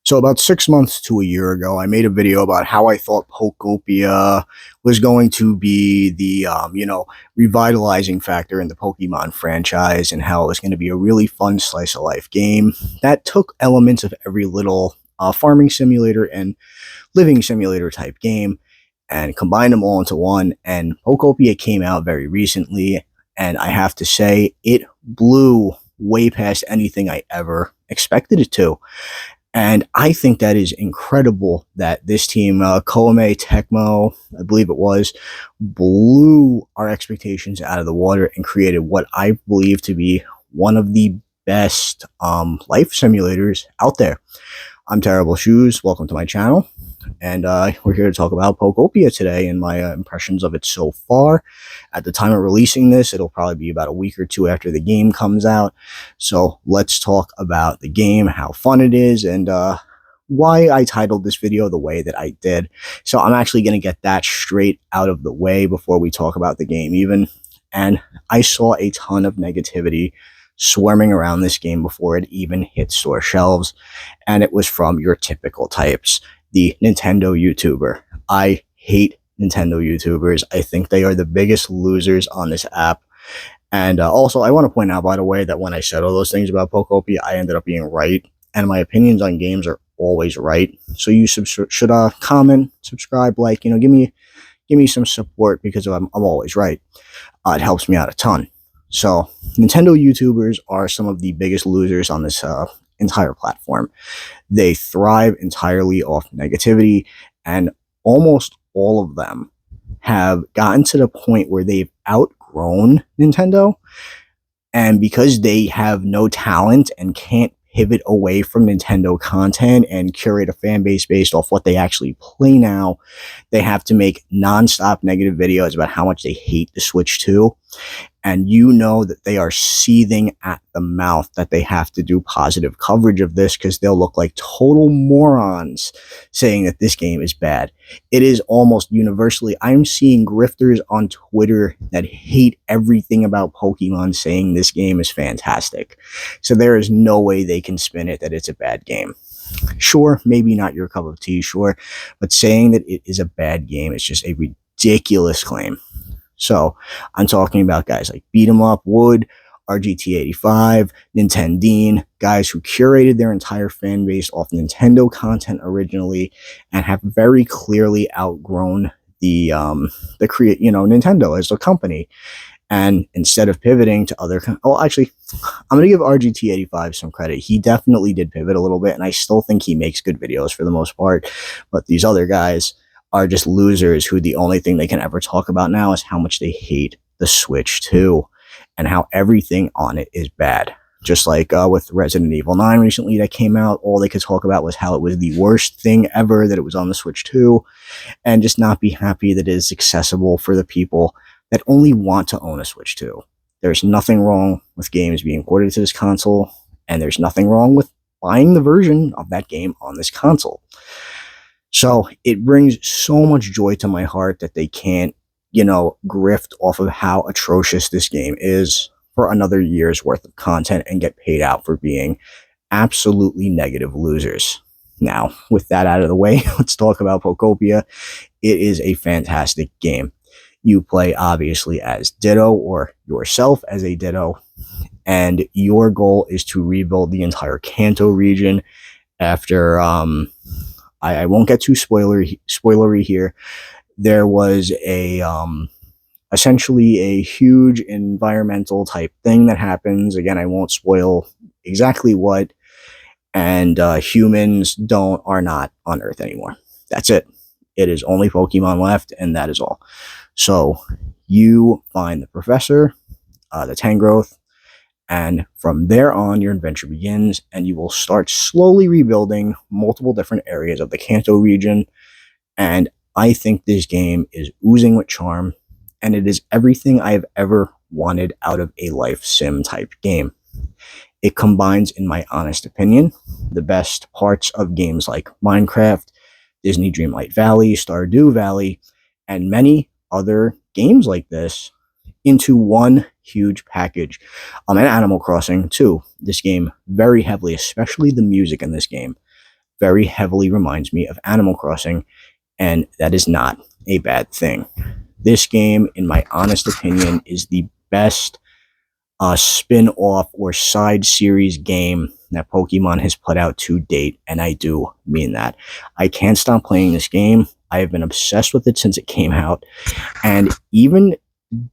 So about 6 months to a year ago, I made a video about how I thought Pokopia was going to be the, revitalizing factor in the Pokemon franchise, and how it was going to be a really fun slice of life game that took elements of every little farming simulator and living simulator type game and combined them all into one. And Pokopia came out very recently, and I have to say it blew way past anything I ever expected it to. And I think that is incredible that this team, Koame Tecmo, I believe it was, blew our expectations out of the water and created what I believe to be one of the best life simulators out there. I'm Terrible Shoes. Welcome to my channel. And we're here to talk about Pokopia today and my impressions of it so far. At the time of releasing this, it'll probably be about a week or two after the game comes out. So let's talk about the game, how fun it is, and why I titled this video the way that I did. So I'm actually going to get that straight out of the way before we talk about the game even. And I saw a ton of negativity swarming around this game before it even hit store shelves. And it was from your typical types. The Nintendo YouTuber. I hate Nintendo YouTubers. I think they are the biggest losers on this app. And also, I want to point out, by the way, that when I said all those things about Pokopia, I ended up being right. And my opinions on games are always right. So you should comment, subscribe, like, give me some support, because I'm always right. It helps me out a ton. So Nintendo YouTubers are some of the biggest losers on this entire platform. They thrive entirely off negativity, and almost all of them have gotten to the point where they've outgrown Nintendo, and because they have no talent and can't pivot away from Nintendo content and curate a fan base based off what they actually play now, they have to make nonstop negative videos about how much they hate the Switch 2. And you know that they are seething at the mouth that they have to do positive coverage of this, because they'll look like total morons saying that this game is bad. It is almost universally. I'm seeing grifters on Twitter that hate everything about Pokemon saying this game is fantastic. So there is no way they can spin it that it's a bad game. Sure, maybe not your cup of tea, sure, but saying that it is a bad game is just a ridiculous claim. So I'm talking about guys like Beat 'em Up Wood, RGT85, Nintendine, guys who curated their entire fan base off Nintendo content originally and have very clearly outgrown the Nintendo as a company. And instead of pivoting to other, actually, I'm going to give RGT85 some credit. He definitely did pivot a little bit, and I still think he makes good videos for the most part. But these other guys are just losers who the only thing they can ever talk about now is how much they hate the Switch 2 and how everything on it is bad. Just like with Resident Evil 9 recently that came out, all they could talk about was how it was the worst thing ever that it was on the Switch 2, and just not be happy that it is accessible for the people that only want to own a Switch 2. There's nothing wrong with games being ported to this console, and there's nothing wrong with buying the version of that game on this console. So it brings so much joy to my heart that they can't, grift off of how atrocious this game is for another year's worth of content and get paid out for being absolutely negative losers. Now, with that out of the way, let's talk about Pokopia. It is a fantastic game. You play, obviously, as Ditto, or yourself as a Ditto, and your goal is to rebuild the entire Kanto region after, I won't get too spoilery here. There was essentially a huge environmental type thing that happens. Again, I won't spoil exactly what, and humans are not on Earth anymore. That's it. It is only Pokemon left, and that is all. So you find the professor, the Tangrowth, and from there on, your adventure begins, and you will start slowly rebuilding multiple different areas of the Kanto region. And I think this game is oozing with charm, and it is everything I've ever wanted out of a life sim type game. It combines, in my honest opinion, the best parts of games like Minecraft, Disney Dreamlight Valley, Stardew Valley, and many other games like this into one huge package. And Animal Crossing too. This game very heavily, especially the music in this game, very heavily reminds me of Animal Crossing, and that is not a bad thing. This game, in my honest opinion, is the best spin-off or side series game that Pokemon has put out to date, and I do mean that. I can't stop playing this game. I have been obsessed with it since it came out, and even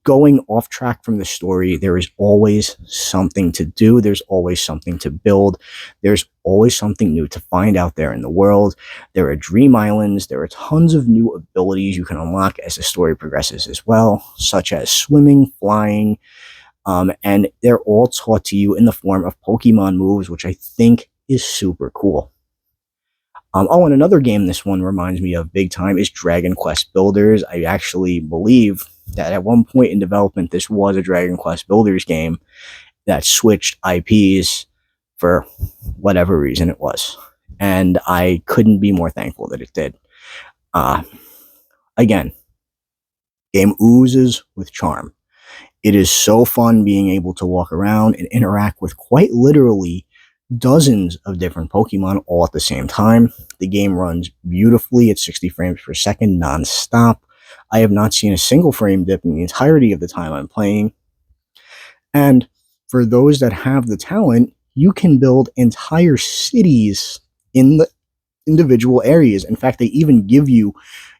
going off track from the story, there is always something to do. There's always something to build. There's always something new to find out there in the world. There are dream islands. There are tons of new abilities you can unlock as the story progresses as well, such as swimming, flying, and they're all taught to you in the form of Pokemon moves, which I think is super cool. And another game this one reminds me of big time is Dragon Quest Builders. I actually believe that at one point in development, this was a Dragon Quest Builders game that switched IPs for whatever reason it was. And I couldn't be more thankful that it did. Again, game oozes with charm. It is so fun being able to walk around and interact with quite literally dozens of different Pokemon all at the same time. The game runs beautifully at 60 frames per second non-stop. I have not seen a single frame dip in the entirety of the time I'm playing. And for those that have the talent, you can build entire cities in the individual areas. In fact, they even give you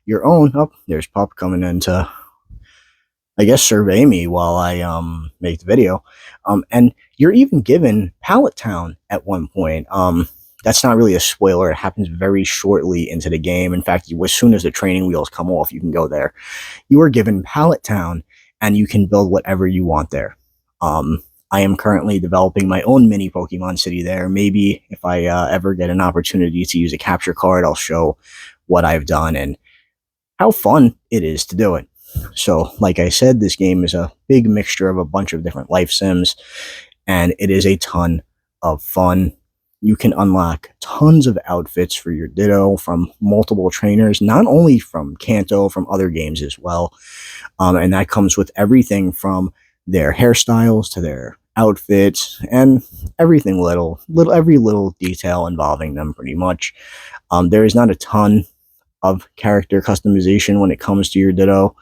your own. Oh, there's Pup coming in to, I guess, survey me while I make the video. And you're even given Pallet Town at one point. That's not really a spoiler. It happens very shortly into the game. In fact, as soon as the training wheels come off, you can go there. You are given Pallet Town, and you can build whatever you want there. I am currently developing my own mini Pokemon city there. Maybe if I ever get an opportunity to use a capture card, I'll show what I've done and how fun it is to do it. So, like I said, this game is a big mixture of a bunch of different life sims, and it is a ton of fun. You can unlock tons of outfits for your Ditto from multiple trainers, not only from Kanto, from other games as well. And that comes with everything from their hairstyles to their outfits and everything every little detail involving them pretty much. There is not a ton of character customization when it comes to your Ditto,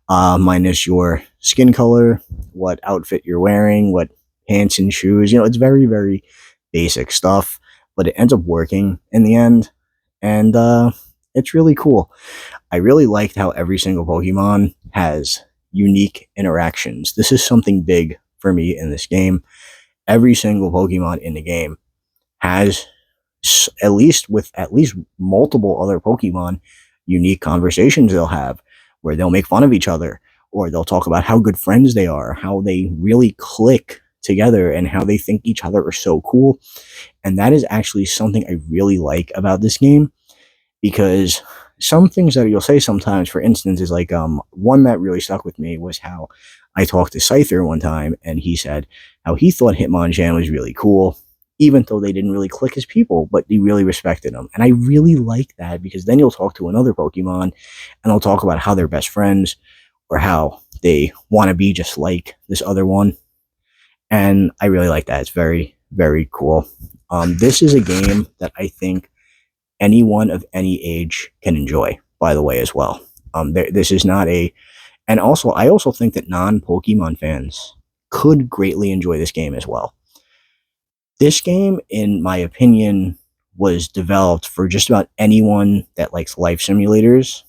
minus your skin color, what outfit you're wearing, what pants and shoes. It's very, very basic stuff, but it ends up working in the end, and it's really cool. I really liked how every single Pokemon has unique interactions. This is something big for me in this game. Every single Pokemon in the game has, at least multiple other Pokemon, unique conversations they'll have where they'll make fun of each other, or they'll talk about how good friends they are, how they really click together, and how they think each other are so cool. And that is actually something I really like about this game, because some things that you'll say sometimes, for instance, is like one that really stuck with me was how I talked to Scyther one time, and he said how he thought Hitmonchan was really cool, even though they didn't really click as people, but he really respected them. And I really like that, because then you'll talk to another Pokemon, and they'll talk about how they're best friends, or how they want to be just like this other one. And I really like that. It's very, very cool. This is a game that I think anyone of any age can enjoy, by the way, as well. This is not a... And also, I also think that non-Pokemon fans could greatly enjoy this game as well. This game, in my opinion, was developed for just about anyone that likes life simulators,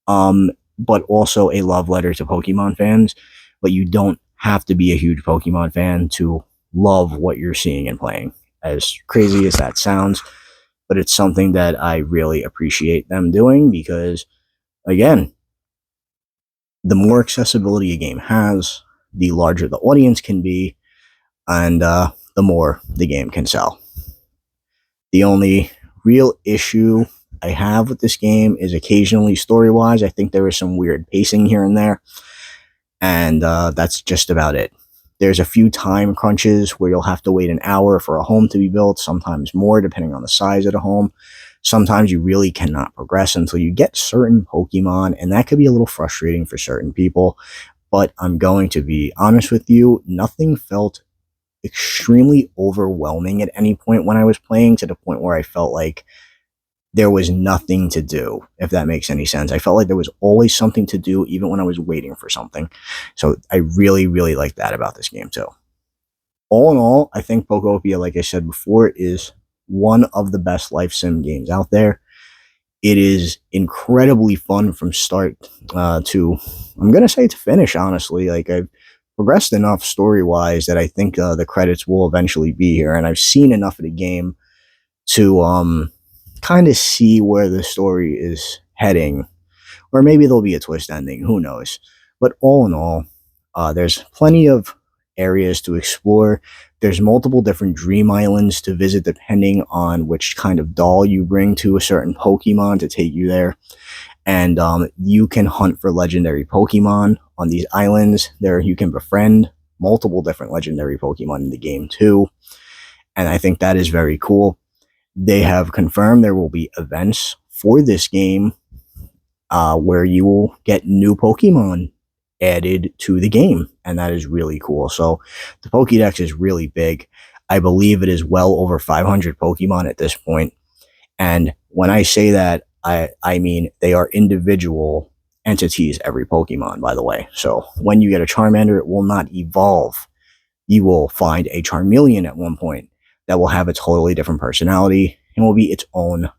but also a love letter to Pokemon fans. But you don't have to be a huge Pokemon fan to love what you're seeing and playing, as crazy as that sounds. But it's something that I really appreciate them doing, because, again, the more accessibility a game has, the larger the audience can be, and the more the game can sell. The only real issue I have with this game is occasionally story-wise. I think there is some weird pacing here and there, and that's just about it. There's a few time crunches where you'll have to wait an hour for a home to be built, sometimes more, depending on the size of the home. Sometimes you really cannot progress until you get certain Pokemon, and that could be a little frustrating for certain people. But I'm going to be honest with you, nothing felt extremely overwhelming at any point when I was playing, to the point where I felt like there was nothing to do, if that makes any sense. I felt like there was always something to do, even when I was waiting for something. So I really, really like that about this game, too. All in all, I think Pokopia, like I said before, is one of the best life sim games out there. It is incredibly fun from start to, I'm going to say, to finish, honestly. Like, I've progressed enough story-wise that I think the credits will eventually be here, and I've seen enough of the game to kind of see where the story is heading, or maybe there'll be a twist ending. Who knows? But all in all, there's plenty of areas to explore. There's multiple different dream islands to visit depending on which kind of doll you bring to a certain Pokemon to take you there. And you can hunt for legendary Pokemon on these islands. There, you can befriend multiple different legendary Pokemon in the game too. And I think that is very cool. They have confirmed there will be events for this game where you will get new Pokemon added to the game, and that is really cool. So the Pokédex is really big. I believe it is well over 500 Pokemon at this point. And when I say that, I mean they are individual entities, every Pokemon, by the way. So when you get a Charmander, it will not evolve. You will find a Charmeleon at one point that will have a totally different personality and will be its own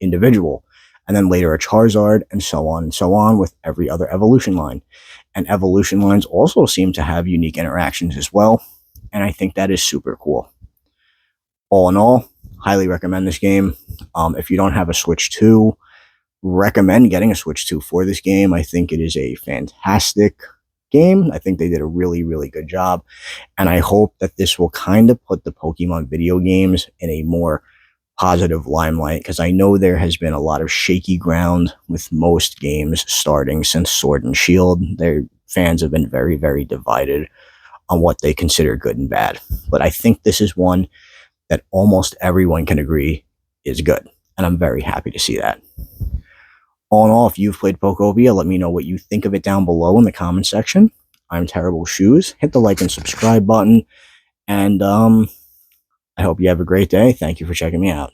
individual. And then later a Charizard, and so on with every other evolution line. And evolution lines also seem to have unique interactions as well, and I think that is super cool. All in all, highly recommend this game. If you don't have a Switch 2, recommend getting a Switch 2 for this game. I think it is a fantastic game. I think they did a really, really good job, and I hope that this will kind of put the Pokemon video games in a more positive limelight, because I know there has been a lot of shaky ground with most games starting since Sword and Shield. Their fans have been very, very divided on what they consider good and bad. But I think this is one that almost everyone can agree is good, and I'm very happy to see that. All in all, if you've played Pokopia, let me know what you think of it down below in the comment section. I'm Terrible Shoes. Hit the like and subscribe button, and I hope you have a great day. Thank you for checking me out.